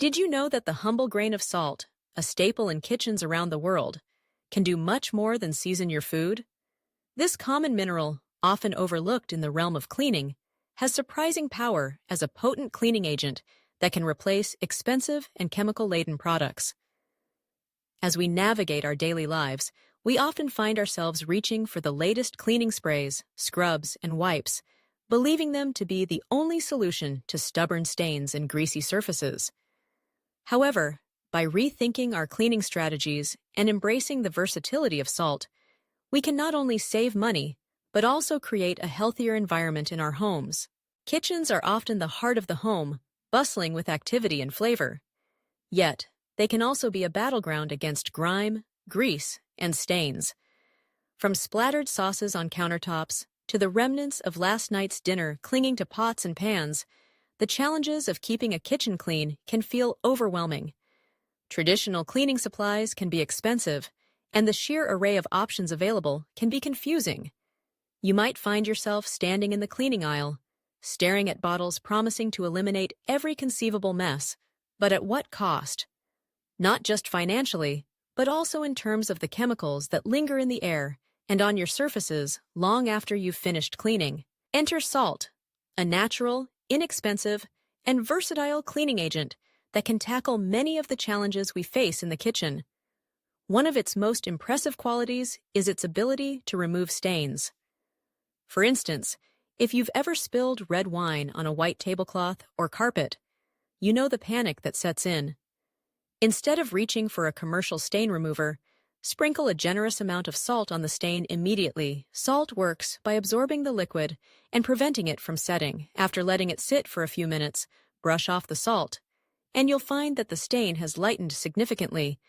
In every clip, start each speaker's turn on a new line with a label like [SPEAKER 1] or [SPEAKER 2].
[SPEAKER 1] Did you know that the humble grain of salt, a staple in kitchens around the world, can do much more than season your food? This common mineral, often overlooked in the realm of cleaning, has surprising power as a potent cleaning agent that can replace expensive and chemical-laden products. As we navigate our daily lives, we often find ourselves reaching for the latest cleaning sprays, scrubs, and wipes, believing them to be the only solution to stubborn stains and greasy surfaces. However, by rethinking our cleaning strategies and embracing the versatility of salt, we can not only save money, but also create a healthier environment in our homes. Kitchens are often the heart of the home, bustling with activity and flavor. Yet, they can also be a battleground against grime, grease, and stains. From splattered sauces on countertops to the remnants of last night's dinner clinging to pots and pans, the challenges of keeping a kitchen clean can feel overwhelming. Traditional cleaning supplies can be expensive, and the sheer array of options available can be confusing. You might find yourself standing in the cleaning aisle, staring at bottles promising to eliminate every conceivable mess, but at what cost? Not just financially, but also in terms of the chemicals that linger in the air and on your surfaces long after you've finished cleaning. Enter salt, a natural, inexpensive, and versatile cleaning agent that can tackle many of the challenges we face in the kitchen. One of its most impressive qualities is its ability to remove stains. For instance, if you've ever spilled red wine on a white tablecloth or carpet, you know the panic that sets in. Instead of reaching for a commercial stain remover, sprinkle a generous amount of salt on the stain immediately. Salt works by absorbing the liquid and preventing it from setting. After letting it sit for a few minutes, brush off the salt, and you'll find that the stain has lightened significantly,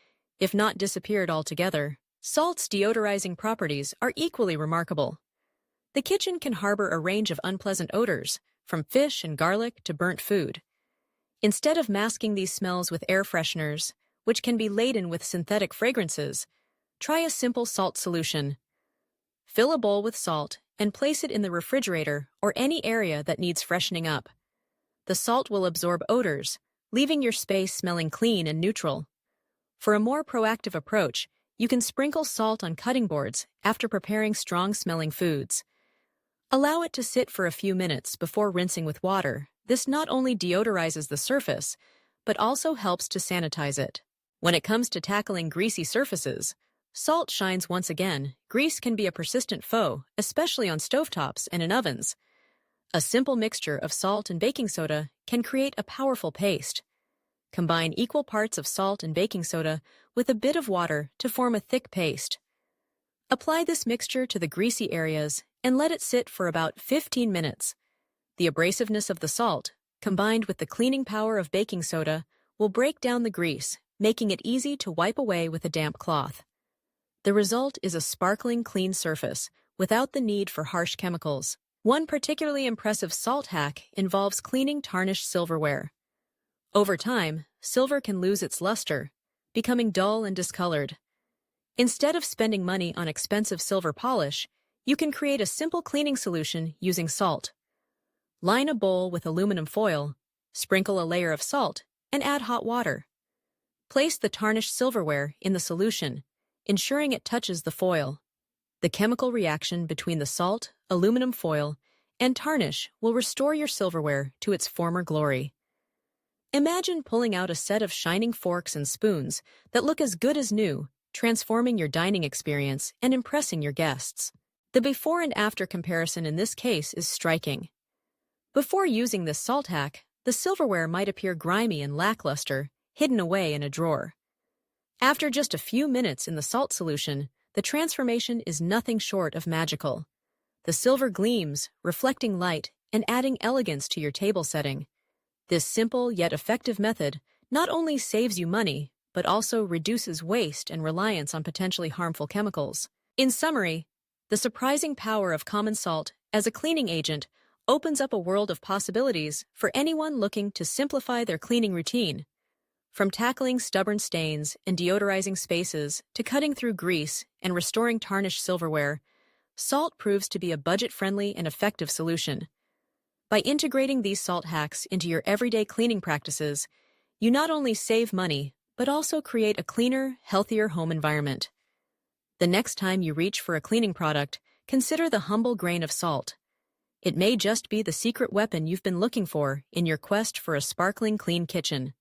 [SPEAKER 1] if not disappeared altogether. Salt's deodorizing properties are equally remarkable. The kitchen can harbor a range of unpleasant odors, from fish and garlic to burnt food. Instead of masking these smells with air fresheners, which can be laden with synthetic fragrances, try a simple salt solution. Fill a bowl with salt and place it in the refrigerator or any area that needs freshening up. The salt will absorb odors, leaving your space smelling clean and neutral. For a more proactive approach, you can sprinkle salt on cutting boards after preparing strong-smelling foods. Allow it to sit for a few minutes before rinsing with water. This not only deodorizes the surface, but also helps to sanitize it. When it comes to tackling greasy surfaces, salt shines once again. Grease can be a persistent foe, especially on stovetops and in ovens. A simple mixture of salt and baking soda can create a powerful paste. Combine equal parts of salt and baking soda with a bit of water to form a thick paste. Apply this mixture to the greasy areas and let it sit for about 15 minutes. The abrasiveness of the salt, combined with the cleaning power of baking soda, will break down the grease, making it easy to wipe away with a damp cloth. The result is a sparkling, clean surface, without the need for harsh chemicals. One particularly impressive salt hack involves cleaning tarnished silverware. Over time, silver can lose its luster, becoming dull and discolored. Instead of spending money on expensive silver polish, you can create a simple cleaning solution using salt. Line a bowl with aluminum foil, sprinkle a layer of salt, and add hot water. Place the tarnished silverware in the solution, ensuring it touches the foil. The chemical reaction between the salt, aluminum foil, and tarnish will restore your silverware to its former glory. Imagine pulling out a set of shining forks and spoons that look as good as new, transforming your dining experience and impressing your guests. The before and after comparison in this case is striking. Before using this salt hack, the silverware might appear grimy and lackluster, hidden away in a drawer. After just a few minutes in the salt solution, the transformation is nothing short of magical. The silver gleams, reflecting light and adding elegance to your table setting. This simple yet effective method not only saves you money, but also reduces waste and reliance on potentially harmful chemicals. In summary, the surprising power of common salt as a cleaning agent opens up a world of possibilities for anyone looking to simplify their cleaning routine. From tackling stubborn stains and deodorizing spaces to cutting through grease and restoring tarnished silverware, salt proves to be a budget-friendly and effective solution. By integrating these salt hacks into your everyday cleaning practices, You not only save money, but also create a cleaner, healthier home environment. The next time you reach for a cleaning product, consider the humble grain of salt. It may just be the secret weapon you've been looking for in your quest for a sparkling clean kitchen.